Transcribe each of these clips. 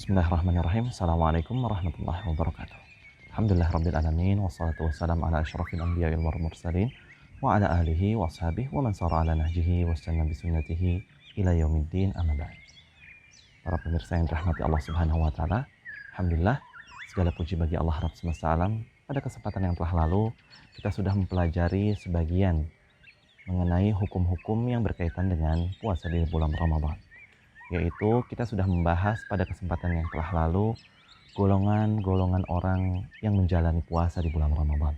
Bismillahirrahmanirrahim. Assalamualaikum warahmatullahi wabarakatuh. Alhamdulillah rabbil alamin, wassalatu wassalamu ala asyrafil anbiya'i wal mursalin wa ala alihi wa sahbihi wa man sara ala nahjihi wastanna bi sunnatihi ila yaumiddin, amma ba'd. Para pemirsa yang dirahmati Allah Subhanahu wa taala, alhamdulillah segala puji bagi Allah Rabb semesta alam. Pada kesempatan yang telah lalu kita sudah mempelajari sebagian mengenai hukum-hukum yang berkaitan dengan puasa di bulan Ramadan. Yaitu kita sudah membahas pada kesempatan yang telah lalu golongan-golongan orang yang menjalani puasa di bulan Ramadan.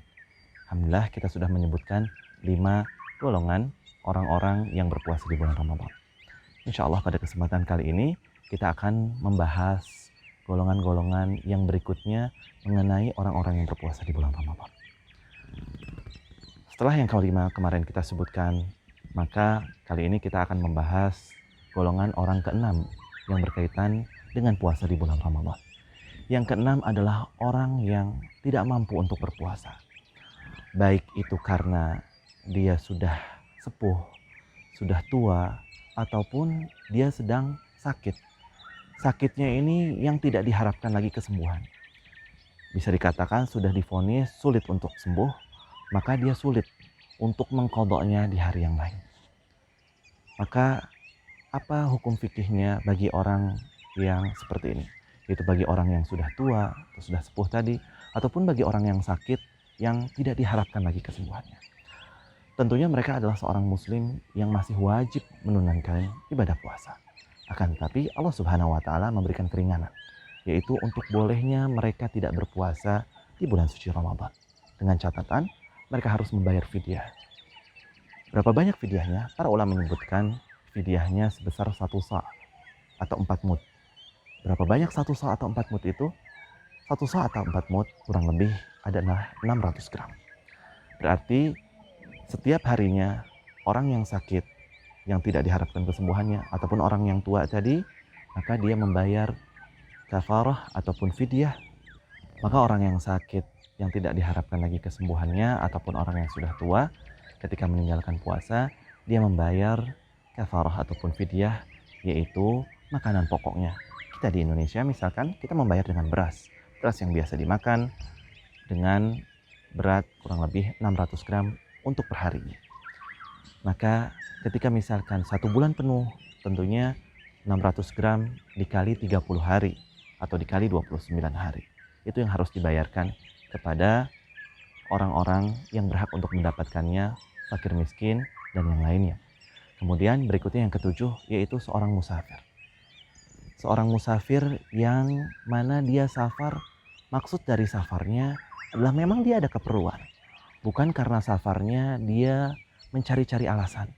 Alhamdulillah kita sudah menyebutkan 5 golongan orang-orang yang berpuasa di bulan Ramadan. Insya Allah pada kesempatan kali ini kita akan membahas golongan-golongan yang berikutnya mengenai orang-orang yang berpuasa di bulan Ramadan. Setelah yang kelima kemarin kita sebutkan, maka kali ini kita akan membahas golongan orang keenam yang berkaitan dengan puasa di bulan Ramadan. Yang keenam adalah orang yang tidak mampu untuk berpuasa. Baik itu karena dia sudah sepuh, sudah tua, ataupun dia sedang sakit. Sakitnya ini yang tidak diharapkan lagi kesembuhan. Bisa dikatakan sudah divonis sulit untuk sembuh, maka dia sulit untuk mengqadha'nya di hari yang lain. Maka apa hukum fikihnya bagi orang yang seperti ini? Yaitu bagi orang yang sudah tua atau sudah sepuh tadi, ataupun bagi orang yang sakit yang tidak diharapkan lagi kesembuhannya. Tentunya mereka adalah seorang muslim yang masih wajib menunaikan ibadah puasa. Akan tetapi Allah Subhanahu wa taala memberikan keringanan, yaitu untuk bolehnya mereka tidak berpuasa di bulan suci Ramadan. Dengan catatan mereka harus membayar fidyah. Berapa banyak fidyahnya? Para ulama menyebutkan fidyahnya sebesar 1 sa' atau 4 mud. Berapa banyak 1 sa' atau 4 mud itu? 1 sa' atau 4 mud kurang lebih adalah 600 gram. Berarti setiap harinya orang yang sakit, yang tidak diharapkan kesembuhannya, ataupun orang yang tua tadi, maka dia membayar kafarah ataupun fidyah. Maka orang yang sakit, yang tidak diharapkan lagi kesembuhannya, ataupun orang yang sudah tua, ketika meninggalkan puasa, dia membayar kafarah ataupun fidyah, yaitu makanan pokoknya. Kita di Indonesia misalkan kita membayar dengan beras yang biasa dimakan dengan berat kurang lebih 600 gram untuk perharinya. Maka ketika misalkan 1 bulan penuh, tentunya 600 gram dikali 30 hari atau dikali 29 hari. Itu yang harus dibayarkan kepada orang-orang yang berhak untuk mendapatkannya, fakir miskin dan yang lainnya. Kemudian berikutnya yang ketujuh, yaitu seorang musafir. Seorang musafir yang mana dia safar, maksud dari safarnya adalah memang dia ada keperluan. Bukan karena safarnya dia mencari-cari alasan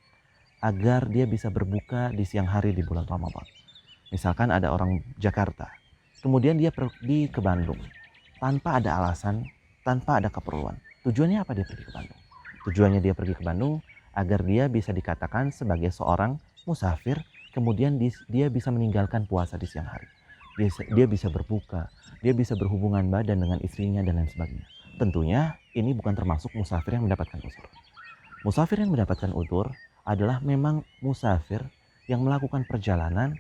agar dia bisa berbuka di siang hari di bulan Ramadan. Misalkan ada orang Jakarta, kemudian dia pergi ke Bandung tanpa ada alasan, tanpa ada keperluan. Tujuannya apa dia pergi ke Bandung? Tujuannya dia pergi ke Bandung agar dia bisa dikatakan sebagai seorang musafir, kemudian dia bisa meninggalkan puasa di siang hari. Dia bisa berbuka, dia bisa berhubungan badan dengan istrinya dan lain sebagainya. Tentunya ini bukan termasuk musafir yang mendapatkan uzur. Musafir yang mendapatkan uzur adalah memang musafir yang melakukan perjalanan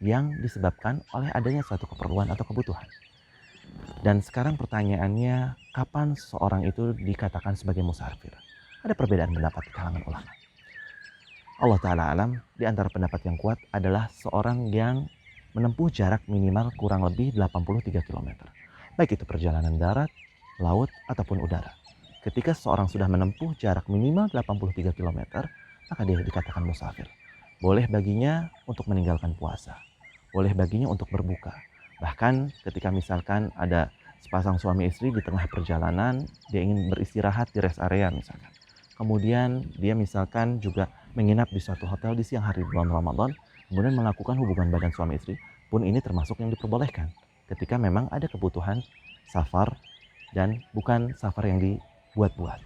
yang disebabkan oleh adanya suatu keperluan atau kebutuhan. Dan sekarang pertanyaannya, kapan seorang itu dikatakan sebagai musafir? Ada perbedaan pendapat di kalangan ulama. Allah Ta'ala alam, di antara pendapat yang kuat adalah seorang yang menempuh jarak minimal kurang lebih 83 km. Baik itu perjalanan darat, laut, ataupun udara. Ketika seorang sudah menempuh jarak minimal 83 km, maka dia dikatakan musafir. Boleh baginya untuk meninggalkan puasa. Boleh baginya untuk berbuka. Bahkan ketika misalkan ada sepasang suami istri di tengah perjalanan, dia ingin beristirahat di rest area misalkan. Kemudian dia misalkan juga menginap di suatu hotel di siang hari bulan Ramadan, kemudian melakukan hubungan badan suami istri, pun ini termasuk yang diperbolehkan ketika memang ada kebutuhan safar dan bukan safar yang dibuat-buat.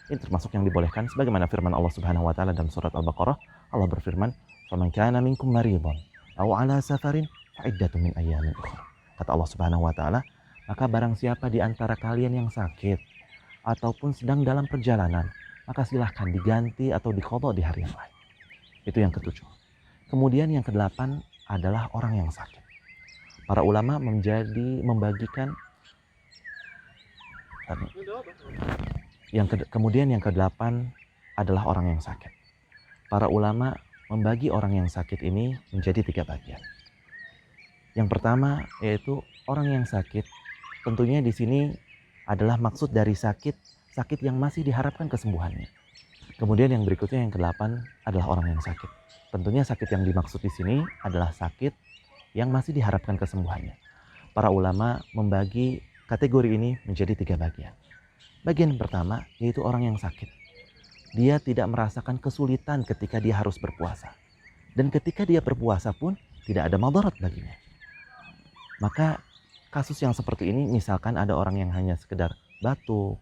Ini termasuk yang dibolehkan sebagaimana firman Allah Subhanahu wa taala dalam surat Al-Baqarah. Allah berfirman, "Faman kana minkum maridhan aw 'ala safarin fa'iddatun min ayyamin ukhra." Kata Allah Subhanahu wa taala, maka barang siapa di antara kalian yang sakit ataupun sedang dalam perjalanan, maka silahkan diganti atau diqadha di hari yang lain. Itu yang ketujuh. Kemudian yang kedelapan adalah orang yang sakit. Para ulama membagikan kemudian yang kedelapan adalah orang yang sakit. Para ulama membagi orang yang sakit ini menjadi 3 bagian. Yang pertama yaitu orang yang sakit. Tentunya di sini adalah maksud dari sakit yang masih diharapkan kesembuhannya. Kemudian yang berikutnya yang kedelapan adalah orang yang sakit. Tentunya sakit yang dimaksud di sini adalah sakit yang masih diharapkan kesembuhannya. Para ulama membagi kategori ini menjadi 3 bagian. Bagian pertama yaitu orang yang sakit. Dia tidak merasakan kesulitan ketika dia harus berpuasa. Dan ketika dia berpuasa pun tidak ada madarat baginya. Maka kasus yang seperti ini misalkan ada orang yang hanya sekedar batuk,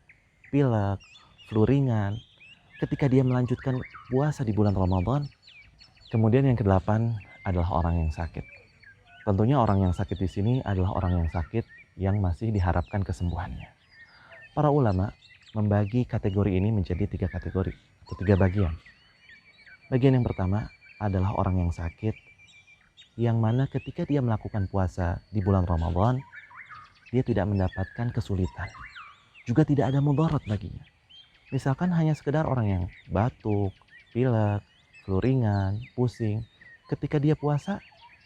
pilek, flu ringan. Ketika dia melanjutkan puasa di bulan Ramadan, kemudian yang kedelapan adalah orang yang sakit. Tentunya orang yang sakit di sini adalah orang yang sakit yang masih diharapkan kesembuhannya. Para ulama membagi kategori ini menjadi 3 kategori atau 3 bagian. Bagian yang pertama adalah orang yang sakit yang mana ketika dia melakukan puasa di bulan Ramadan, dia tidak mendapatkan kesulitan. Juga tidak ada mudarat baginya. Misalkan hanya sekedar orang yang batuk, pilek, flu ringan, pusing. Ketika dia puasa,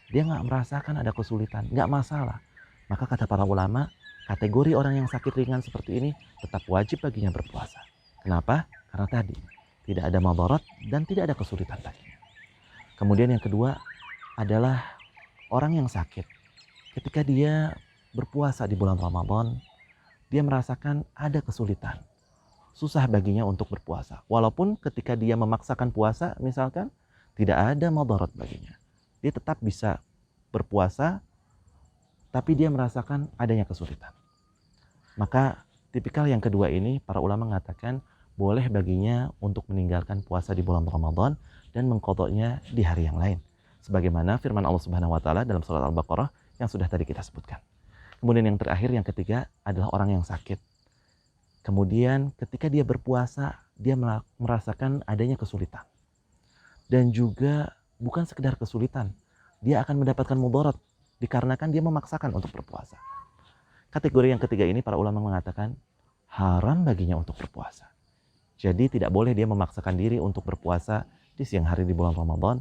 dia nggak merasakan ada kesulitan, nggak masalah. Maka kata para ulama, kategori orang yang sakit ringan seperti ini tetap wajib baginya berpuasa. Kenapa? Karena tadi tidak ada madarat dan tidak ada kesulitan baginya. Kemudian yang kedua adalah orang yang sakit. Ketika dia berpuasa di bulan Ramadan, dia merasakan ada kesulitan. Susah baginya untuk berpuasa. Walaupun ketika dia memaksakan puasa, misalkan, tidak ada madarat baginya. Dia tetap bisa berpuasa, tapi dia merasakan adanya kesulitan. Maka tipikal yang kedua ini, para ulama mengatakan boleh baginya untuk meninggalkan puasa di bulan Ramadan dan mengqadhanya di hari yang lain. Sebagaimana firman Allah Subhanahu wa taala dalam surat Al-Baqarah yang sudah tadi kita sebutkan. Kemudian yang terakhir, yang ketiga adalah orang yang sakit. Kemudian ketika dia berpuasa, dia merasakan adanya kesulitan. Dan juga bukan sekedar kesulitan, dia akan mendapatkan mudarat dikarenakan dia memaksakan untuk berpuasa. Kategori yang ketiga ini para ulama mengatakan haram baginya untuk berpuasa. Jadi tidak boleh dia memaksakan diri untuk berpuasa di siang hari di bulan Ramadan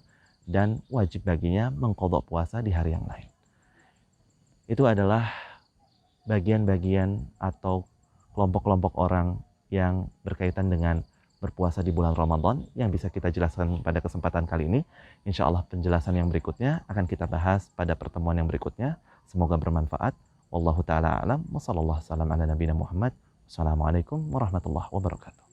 dan wajib baginya mengqadha puasa di hari yang lain. Itu adalah bagian-bagian atau kelompok-kelompok orang yang berkaitan dengan berpuasa di bulan Ramadan yang bisa kita jelaskan pada kesempatan kali ini. Insya Allah penjelasan yang berikutnya akan kita bahas pada pertemuan yang berikutnya. Semoga bermanfaat. Wallahu ta'ala a'lam. Wa sallallahu salam ala nabiyina Muhammad. Assalamualaikum warahmatullahi wabarakatuh.